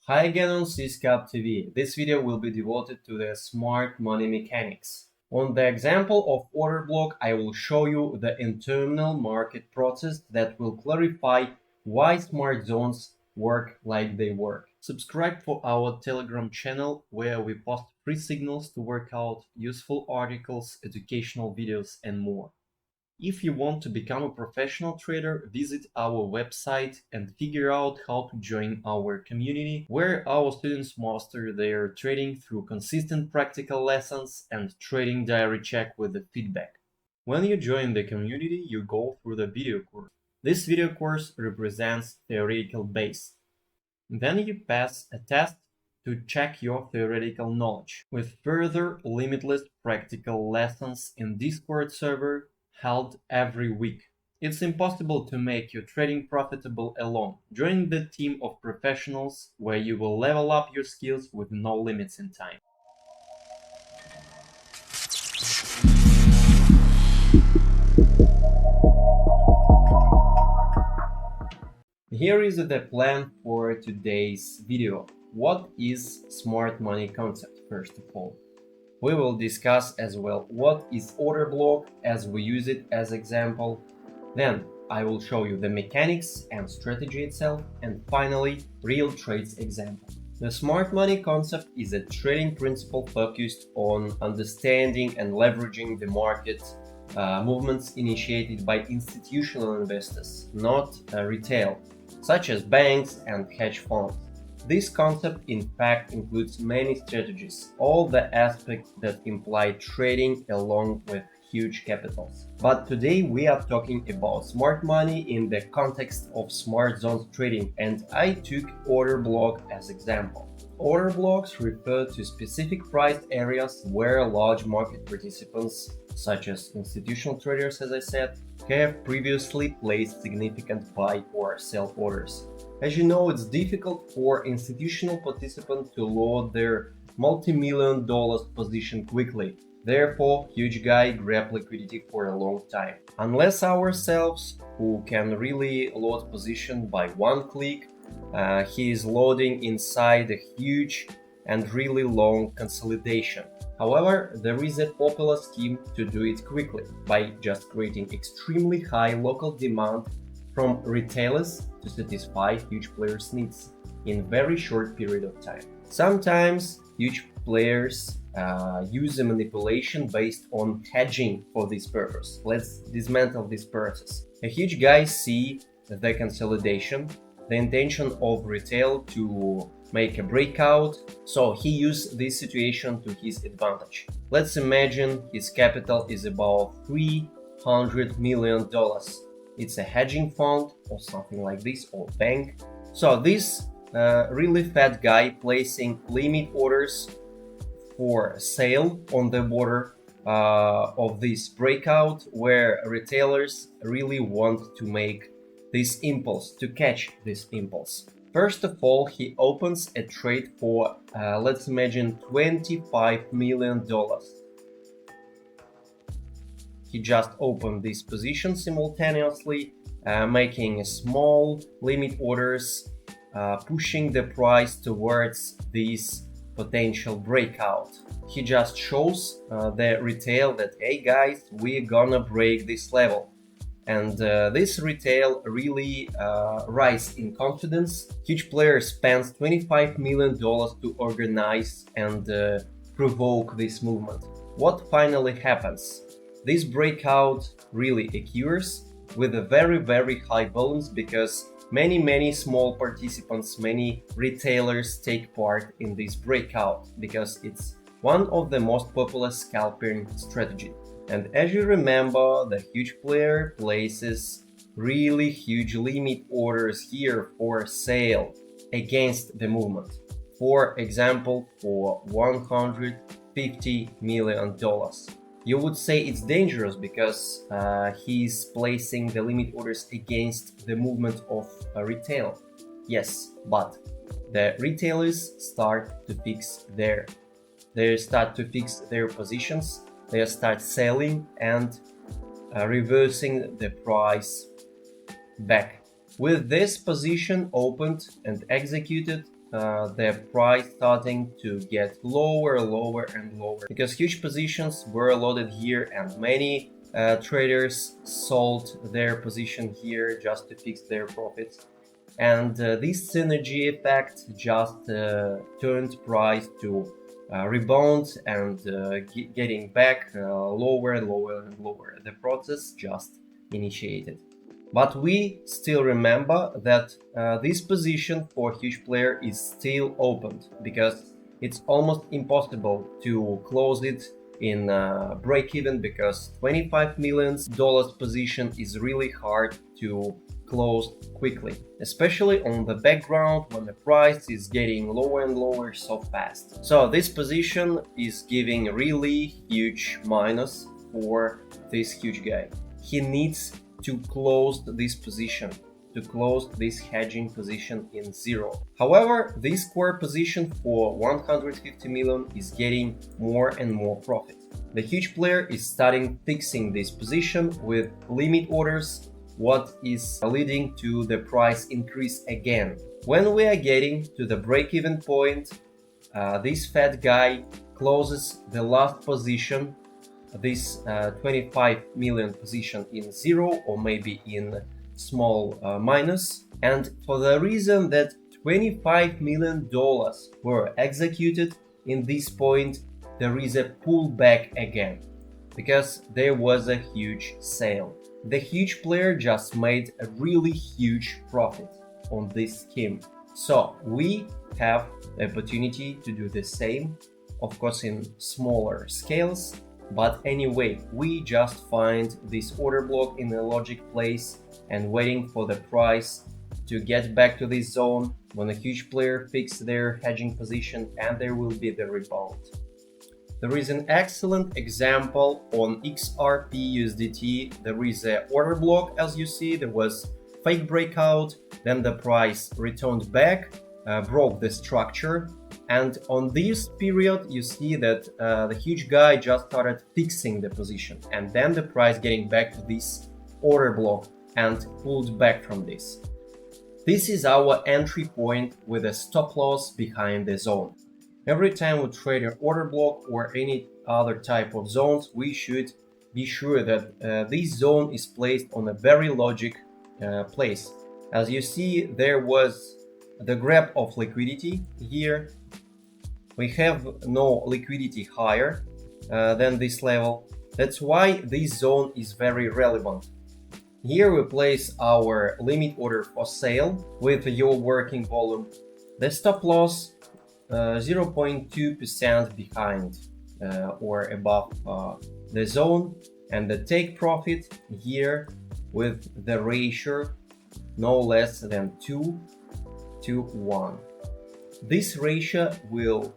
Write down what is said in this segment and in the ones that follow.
Hi again on CASHBACK TV. This video will be devoted to the smart money mechanics. On the example of order block, I will show you the internal market process that will clarify why smart zones work like they work. Subscribe for our Telegram channel where we post free signals to work out useful articles, educational videos and more. If you want to become a professional trader, visit our website and figure out how to join our community, where our students master their trading through consistent practical lessons and trading diary check with the feedback. When you join the community, you go through the video course. This video course represents theoretical base. Then you pass a test to check your theoretical knowledge, with further limitless practical lessons in Discord server held every week. It's impossible to make your trading profitable alone. Join the team of professionals where you will level up your skills with no limits in time. Here is the plan for today's video. What is smart money concept, first of all? We will discuss as well what is order block as we use it as example. Then I will show you the mechanics and strategy itself, and finally real trades example. The smart money concept is a trading principle focused on understanding and leveraging the market movements initiated by institutional investors, not retail, such as banks and hedge funds. This concept in fact includes many strategies, all the aspects that imply trading along with huge capitals. But today we are talking about smart money in the context of smart zones trading, and I took order block as example. Order blocks refer to specific priced areas where large market participants, such as institutional traders as I said, have previously placed significant buy or sell orders. As you know, it's difficult for institutional participants to load their multi-million dollars position quickly. Therefore, huge guy grab liquidity for a long time. Unless ourselves, who can really load position by one click, he is loading inside a huge and really long consolidation. However, there is a popular scheme to do it quickly by just creating extremely high local demand from retailers to satisfy huge players' needs in very short period of time. Sometimes huge players use a manipulation based on hedging for this purpose. Let's dismantle this process. A huge guy see the consolidation, the intention of retail to make a breakout, so he used this situation to his advantage. Let's imagine his capital is about $300 million. It's a hedging fund or something like this, or bank. So this really fat guy placing limit orders for sale on the border of this breakout, where retailers really want to make this impulse, to catch this impulse. First of all, he opens a trade for, let's imagine, $25 million. He just opened this position simultaneously, making small limit orders, pushing the price towards this potential breakout. He just shows the retail that, hey guys, we're gonna break this level. And this retail really rise in confidence. Huge player spends $25 million to organize and provoke this movement. What finally happens? This breakout really occurs with a very high volumes because many small participants, many retailers take part in this breakout because it's one of the most popular scalping strategy. And as you remember, the huge player places really huge limit orders here for sale against the movement. For example, for $150 million. You would say it's dangerous because he's placing the limit orders against the movement of retail. Yes, but the retailers start to fix their positions. They start selling and reversing the price back. With this position opened and executed, the price starting to get lower, lower and lower, because huge positions were loaded here and many traders sold their position here just to fix their profits. And this synergy effect just turned price to rebound and getting back lower and lower and lower. The process just initiated. But we still remember that this position for huge player is still opened, because it's almost impossible to close it in break even, because $25 million position is really hard to close quickly, especially on the background when the price is getting lower and lower so fast. So this position is giving really huge minus for this huge guy. He needs to close this position, to close this hedging position in zero. However, this core position for 150 million is getting more and more profit. The huge player is starting fixing this position with limit orders, what is leading to the price increase again. When we are getting to the break-even point, this fat guy closes the last position, this 25 million position in zero or maybe in small minus, and for the reason that $25 million were executed in this point, there is a pullback again, because there was a huge sale. The huge player just made a really huge profit on this scheme. So we have the opportunity to do the same, of course in smaller scales. But anyway, we just find this order block in a logic place and waiting for the price to get back to this zone when a huge player fixes their hedging position, and there will be the rebound. There is an excellent example on XRP USDT. There is an order block, as you see, there was fake breakout, then the price returned back, broke the structure. And on this period, you see that the huge guy just started fixing the position, and then the price getting back to this order block and pulled back from this. This is our entry point with a stop loss behind the zone. Every time we trade an order block or any other type of zones, we should be sure that this zone is placed on a very logic place. As you see, there was the grab of liquidity here. We have no liquidity higher than this level. That's why this zone is very relevant. Here we place our limit order for sale with your working volume. The stop loss 0.2% behind or above the zone, and the take profit here with the ratio no less than 2 to 1. This ratio will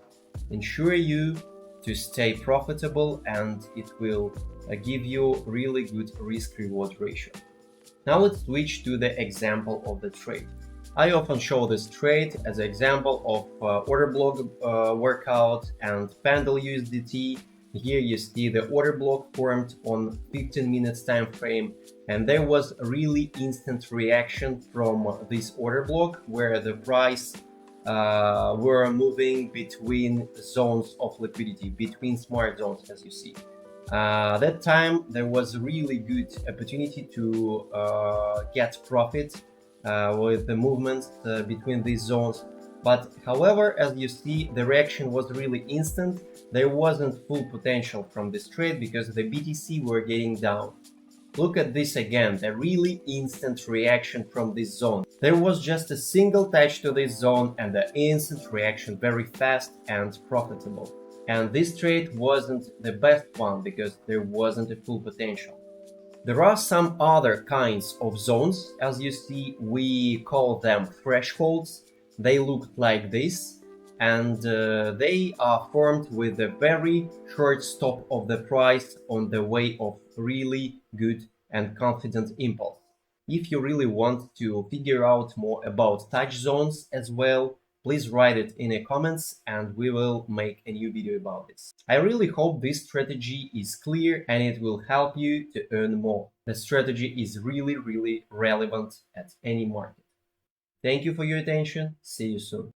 ensure you to stay profitable, and it will give you really good risk-reward ratio. Now let's switch to the example of the trade. I often show this trade as an example of order block workout and Pendle USDT. Here you see the order block formed on 15 minutes time frame, and there was a really instant reaction from this order block where the price were moving between zones of liquidity, between smart zones, as you see. That time there was a really good opportunity to get profit with the movements between these zones. But however, as you see, the reaction was really instant. There wasn't full potential from this trade because the BTC were getting down. Look at this again, the really instant reaction from this zone. There was just a single touch to this zone and the instant reaction, very fast and profitable. And this trade wasn't the best one because there wasn't a full potential. There are some other kinds of zones. As you see, we call them thresholds. They look like this, and they are formed with a very short stop of the price on the way of really good and confident impulse. If you really want to figure out more about touch zones as well, please write it in the comments and we will make a new video about this. I really hope this strategy is clear and it will help you to earn more. The strategy is really relevant at any market. Thank you for your attention. See you soon.